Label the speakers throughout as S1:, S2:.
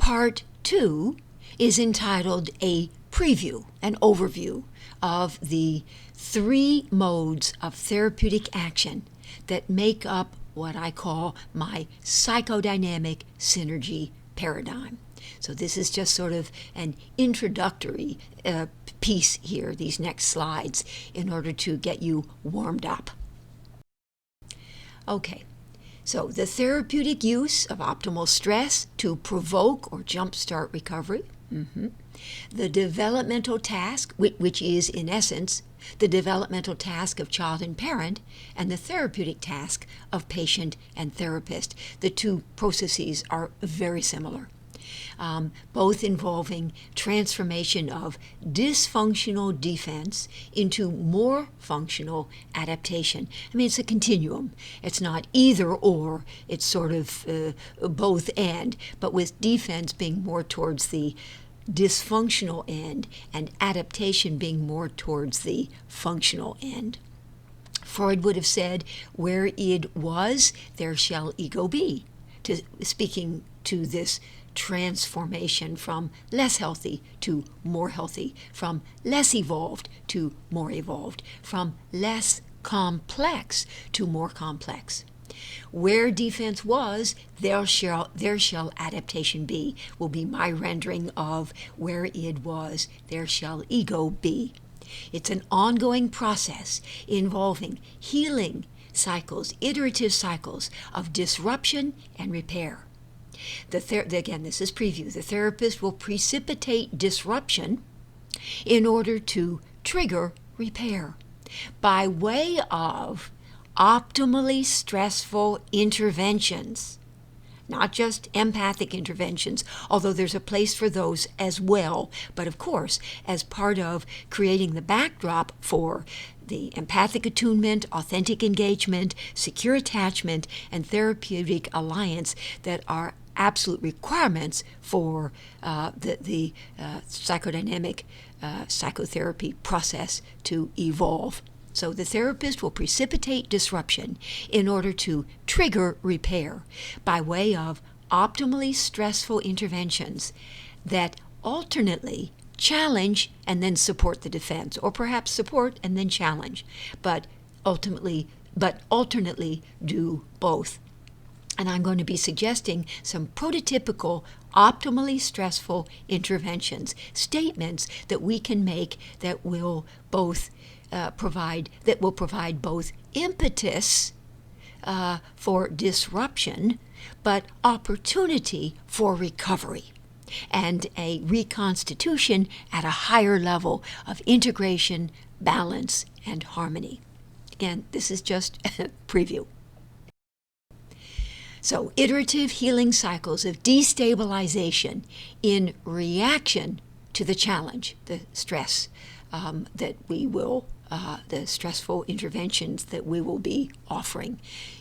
S1: Part 2 is entitled A Preview, an overview of the 3 modes of therapeutic action that make up what I call my psychodynamic synergy paradigm. So this is just sort of an introductory piece here, these next slides, in order to get you warmed up. Okay, so the therapeutic use of optimal stress to provoke or jumpstart recovery. The developmental task, which is in essence the developmental task of child and parent, and the therapeutic task of patient and therapist. The 2 processes are very similar, both involving transformation of dysfunctional defense into more functional adaptation. I mean, it's a continuum. It's not either or, it's sort of both and, but with defense being more towards the dysfunctional end and adaptation being more towards the functional end. Freud would have said, where id was, there shall ego be, speaking to this transformation from less healthy to more healthy, from less evolved to more evolved, from less complex to more complex. Where defense was, there shall adaptation be, will be my rendering of where id was, there shall ego be. It's an ongoing process involving healing cycles, iterative cycles of disruption and repair. Again, this is preview. The therapist will precipitate disruption in order to trigger repair by way of optimally stressful interventions, not just empathic interventions, although there's a place for those as well, but of course, as part of creating the backdrop for the empathic attunement, authentic engagement, secure attachment, and therapeutic alliance that are absolute requirements for the psychodynamic psychotherapy process to evolve. So the therapist will precipitate disruption in order to trigger repair by way of optimally stressful interventions that alternately challenge and then support the defense, or perhaps support and then challenge, but alternately do both. And I'm going to be suggesting some prototypical optimally stressful interventions, statements that we can make that will provide both impetus for disruption, but opportunity for recovery and a reconstitution at a higher level of integration, balance, and harmony. Again, this is just a preview. So, iterative healing cycles of destabilization in reaction to the challenge, the stress that we will, the stressful interventions that we will be offering.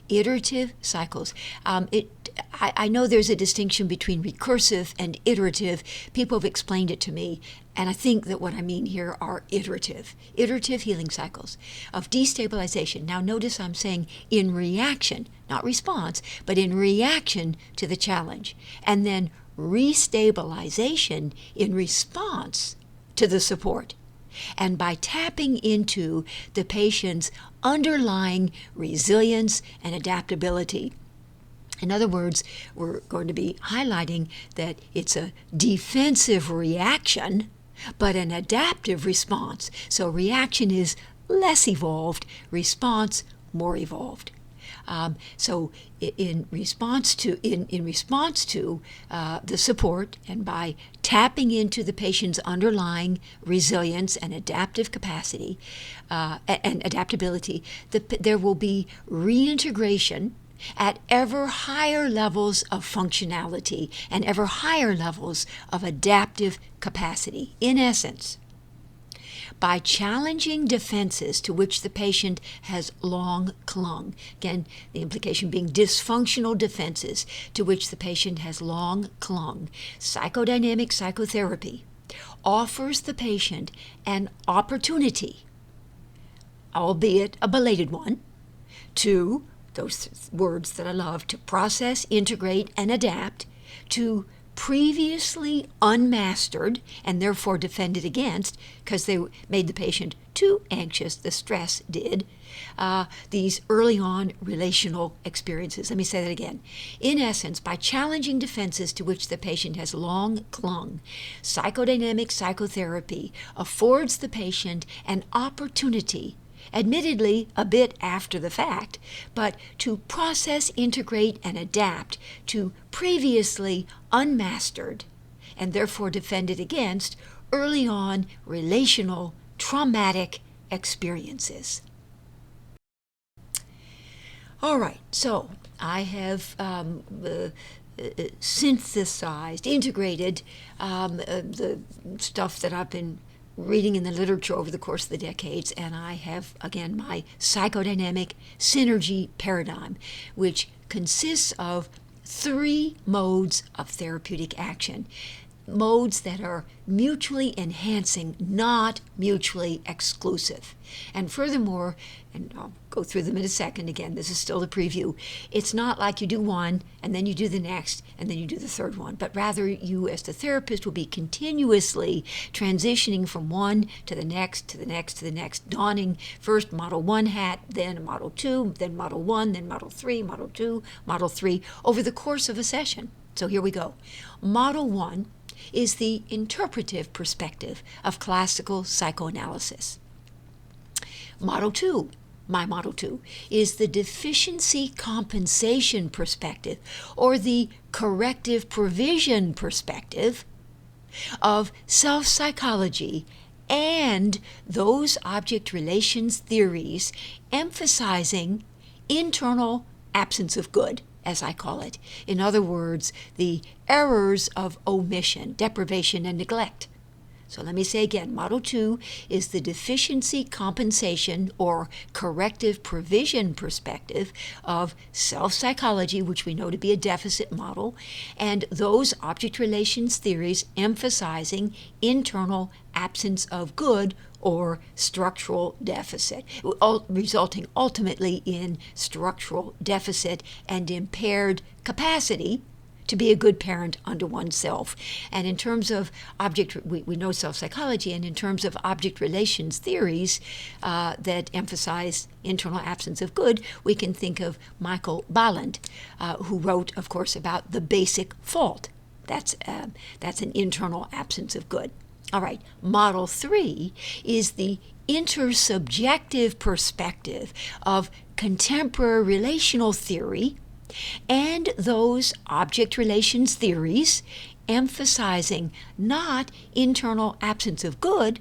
S1: Iterative cycles. I know there's a distinction between recursive and iterative. People have explained it to me, and I think that what I mean here are iterative healing cycles of destabilization. Now notice I'm saying in reaction, not response, but in reaction to the challenge, and then restabilization in response to the support. And by tapping into the patient's underlying resilience and adaptability. In other words, we're going to be highlighting that it's a defensive reaction, but an adaptive response. So reaction is less evolved, response more evolved. So in response to the support, and by tapping into the patient's underlying resilience and adaptive capacity and adaptability, there will be reintegration at ever higher levels of functionality and ever higher levels of adaptive capacity. In essence, by challenging defenses to which the patient has long clung. Again, the implication being dysfunctional defenses to which the patient has long clung. Psychodynamic psychotherapy offers the patient an opportunity, albeit a belated one, to, those words that I love, to process, integrate, and adapt, to previously unmastered and therefore defended against because they made the patient too anxious, the stress did, these early on relational experiences. Let me say that again. In essence, by challenging defenses to which the patient has long clung, psychodynamic psychotherapy affords the patient an opportunity, admittedly a bit after the fact, but to process, integrate, and adapt to previously unmastered and therefore defended against early on relational traumatic experiences. All right, so I have synthesized, integrated the stuff that I've been reading in the literature over the course of the decades, and I have, again, my psychodynamic synergy paradigm, which consists of 3 modes of therapeutic action. Modes that are mutually enhancing, not mutually exclusive. And furthermore, and I'll go through them in a second, again, this is still the preview, it's not like you do one and then you do the next and then you do the third one, but rather you as the therapist will be continuously transitioning from one to the next, to the next, to the next, donning first Model 1 hat, then Model 2, then Model 1, then Model 3, Model 2, Model 3, over the course of a session. So here we go. Model 1 is the interpretive perspective of classical psychoanalysis. Model 2, my Model 2, is the deficiency compensation perspective, or the corrective provision perspective of self-psychology and those object relations theories emphasizing internal absence of good, as I call it. In other words, the errors of omission, deprivation, and neglect. So let me say again, Model 2 is the deficiency compensation or corrective provision perspective of self-psychology, which we know to be a deficit model, and those object relations theories emphasizing internal absence of good or structural deficit, resulting ultimately in structural deficit and impaired capacity to be a good parent unto oneself. And in terms of we know self-psychology, and in terms of object relations theories that emphasize internal absence of good, we can think of Michael Balint, who wrote, of course, about the basic fault. That's an internal absence of good. All right, Model 3 is the intersubjective perspective of contemporary relational theory and those object relations theories emphasizing not internal absence of good,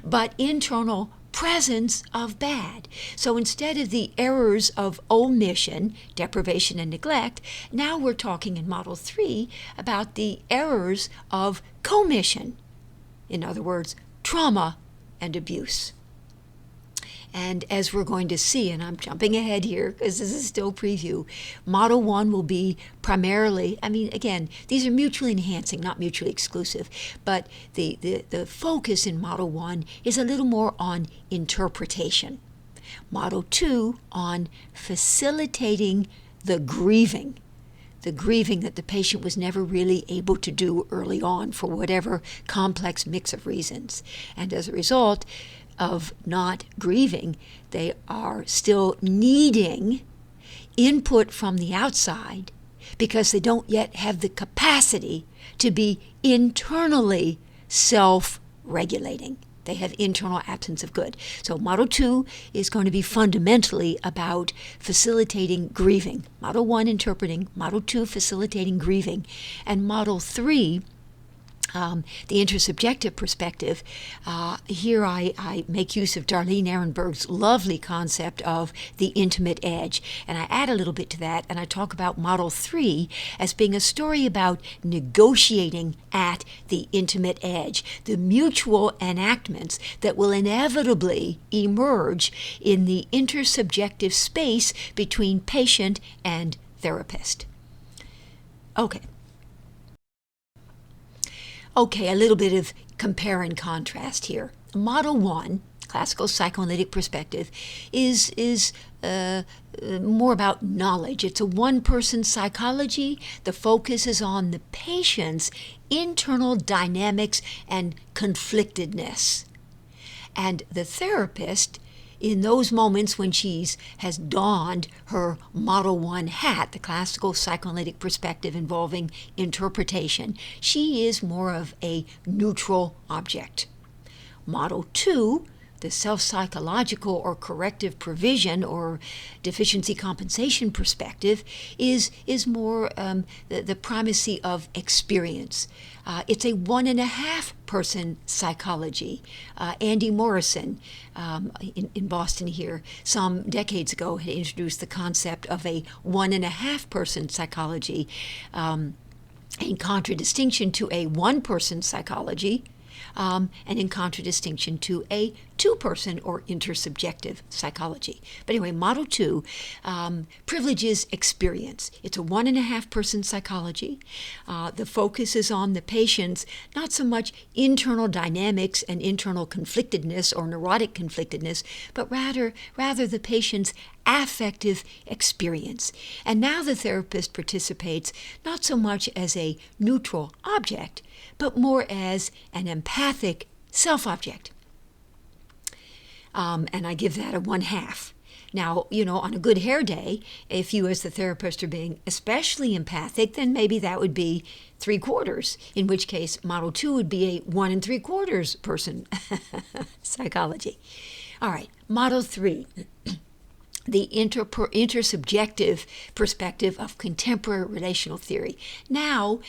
S1: but internal presence of bad. So instead of the errors of omission, deprivation, and neglect, now we're talking in Model 3 about the errors of commission. In other words, trauma and abuse. And as we're going to see, and I'm jumping ahead here because this is still preview, Model 1 will be primarily, again, these are mutually enhancing, not mutually exclusive, but the focus in Model 1 is a little more on interpretation. Model 2 on facilitating the grieving that the patient was never really able to do early on for whatever complex mix of reasons. And as a result of not grieving, they are still needing input from the outside because they don't yet have the capacity to be internally self-regulating. They have internal absence of good. So Model 2 is going to be fundamentally about facilitating grieving. Model 1 interpreting, Model 2 facilitating grieving, and Model 3 the intersubjective perspective. Here I make use of Darlene Ehrenberg's lovely concept of the intimate edge, and I add a little bit to that, and I talk about Model 3 as being a story about negotiating at the intimate edge, the mutual enactments that will inevitably emerge in the intersubjective space between patient and therapist. Okay, a little bit of compare and contrast here. Model 1, classical psychoanalytic perspective, is more about knowledge. It's a one-person psychology. The focus is on the patient's internal dynamics and conflictedness. And the therapist, in those moments when has donned her Model 1 hat, the classical psychoanalytic perspective involving interpretation, she is more of a neutral object. Model 2, the self-psychological or corrective provision or deficiency compensation perspective, is more the primacy of experience. It's a 1.5-person psychology. Andy Morrison in Boston here some decades ago had introduced the concept of a 1.5-person psychology in contradistinction to a 1-person psychology, and in contradistinction to a 2-person or intersubjective psychology. But anyway, Model 2 privileges experience. It's a 1.5-person psychology. The focus is on the patient's not so much internal dynamics and internal conflictedness or neurotic conflictedness, but rather the patient's affective experience. And now the therapist participates not so much as a neutral object, but more as an empathic self-object. And I give that a 1/2. Now, on a good hair day, if you as the therapist are being especially empathic, then maybe that would be 3/4, in which case Model 2 would be a 1 3/4 person psychology. All right, Model 3. The intersubjective perspective of contemporary relational theory. Now,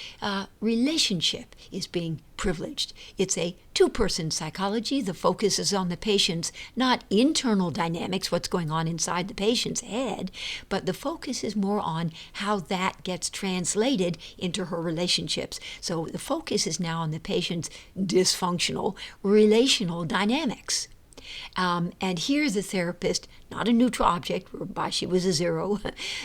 S1: relationship is being privileged. It's a 2-person psychology. The focus is on the patient's not internal dynamics, what's going on inside the patient's head, but the focus is more on how that gets translated into her relationships. So the focus is now on the patient's dysfunctional relational dynamics. And here the therapist, not a neutral object whereby she was a 0,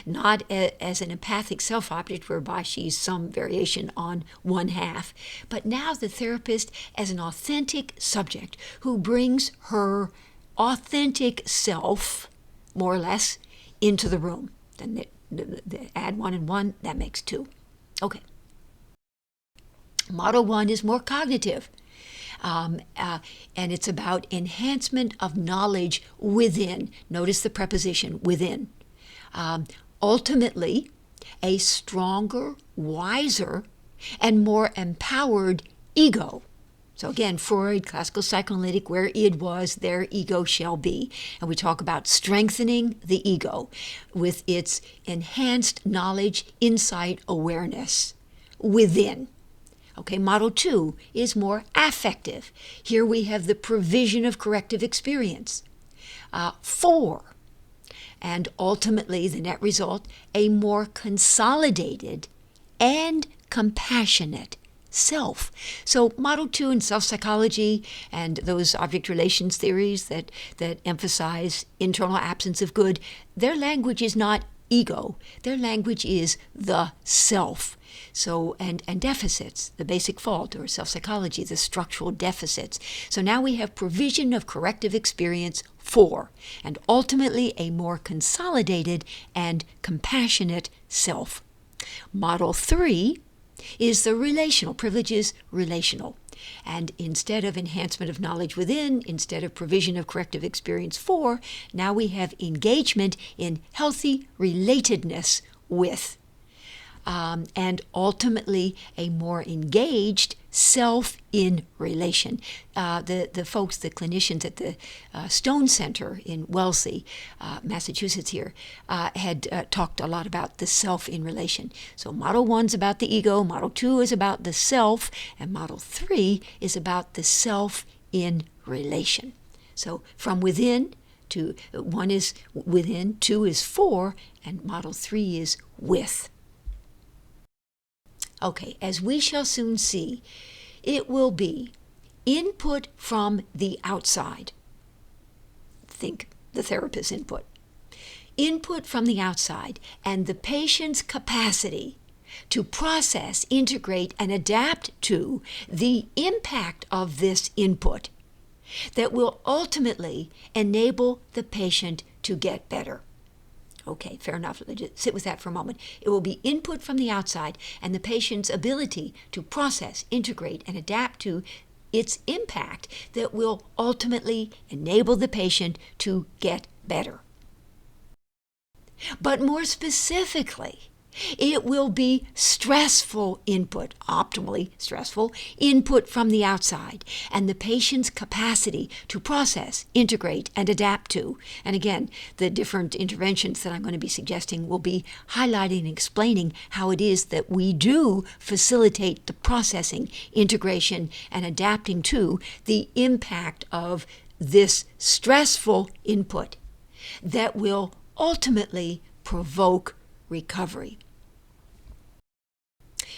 S1: not as an empathic self-object whereby she's some variation on 1/2, but now the therapist as an authentic subject who brings her authentic self, more or less, into the room. Then add 1 and 1, that makes 2. Okay. Model 1 is more cognitive. And it's about enhancement of knowledge within. Notice the preposition, within. Ultimately, a stronger, wiser, and more empowered ego. So again, Freud, classical psychoanalytic, where id was, there ego shall be. And we talk about strengthening the ego with its enhanced knowledge, insight, awareness within. Okay, Model 2 is more affective. Here we have the provision of corrective experience. 4, and ultimately the net result, a more consolidated and compassionate self. So Model 2 in self-psychology and those object relations theories that emphasize internal absence of good, their language is not ego. Their language is the self. So, and deficits, the basic fault, or self-psychology, the structural deficits. So now we have provision of corrective experience 4, and ultimately a more consolidated and compassionate self. Model 3 is the relational, privileges relational. And instead of enhancement of knowledge within, instead of provision of corrective experience 4, now we have engagement in healthy relatedness with. And ultimately a more engaged self in relation. The folks, the clinicians at the Stone Center in Wellesley, Massachusetts here, had talked a lot about the self in relation. So Model 1's about the ego, Model 2 is about the self, and Model 3 is about the self in relation. So from within to 1 is within, 2 is for, and Model 3 is with. Okay, as we shall soon see, it will be input from the outside. Think the therapist's input. Input from the outside and the patient's capacity to process, integrate, and adapt to the impact of this input that will ultimately enable the patient to get better. Okay, fair enough. Let's just sit with that for a moment. It will be input from the outside and the patient's ability to process, integrate, and adapt to its impact that will ultimately enable the patient to get better. But more specifically, it will be stressful input, optimally stressful input from the outside, and the patient's capacity to process, integrate, and adapt to. And again, the different interventions that I'm going to be suggesting will be highlighting and explaining how it is that we do facilitate the processing, integration, and adapting to the impact of this stressful input that will ultimately provoke recovery.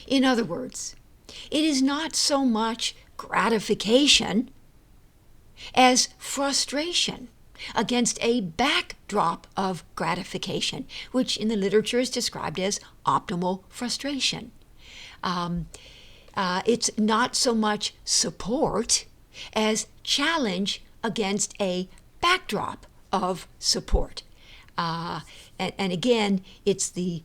S1: In other words, it is not so much gratification as frustration against a backdrop of gratification, which in the literature is described as optimal frustration. It's not so much support as challenge against a backdrop of support. And again, it's the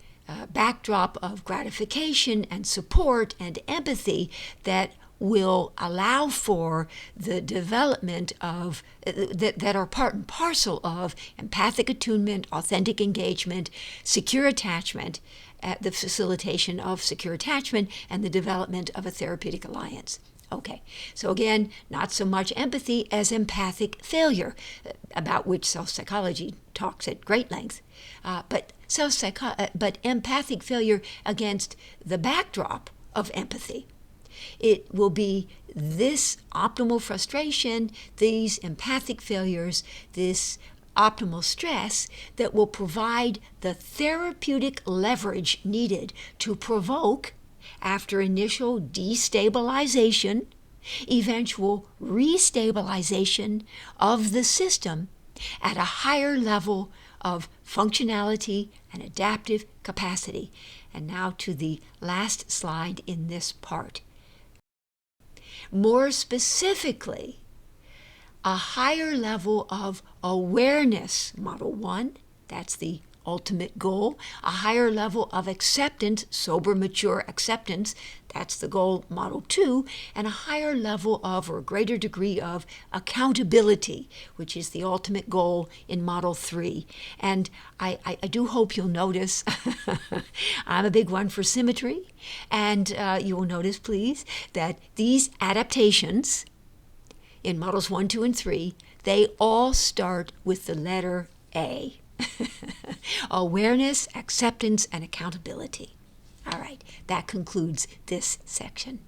S1: backdrop of gratification and support and empathy that will allow for the development of that are part and parcel of empathic attunement, authentic engagement, secure attachment, the facilitation of secure attachment, and the development of a therapeutic alliance. Okay, so again, not so much empathy as empathic failure, about which self-psychology talks at great length, but empathic failure against the backdrop of empathy. It will be this optimal frustration, these empathic failures, this optimal stress that will provide the therapeutic leverage needed to provoke, after initial destabilization, eventual restabilization of the system at a higher level of functionality and adaptive capacity. And now to the last slide in this part. More specifically, a higher level of awareness, Model 1, that's the ultimate goal, a higher level of acceptance, sober, mature acceptance, that's the goal, Model 2, and a higher level of, or a greater degree of, accountability, which is the ultimate goal in Model 3. And I do hope you'll notice, I'm a big one for symmetry, and you will notice, please, that these adaptations in Models 1, 2, and 3, they all start with the letter A. Awareness, acceptance, and accountability. All right, that concludes this section.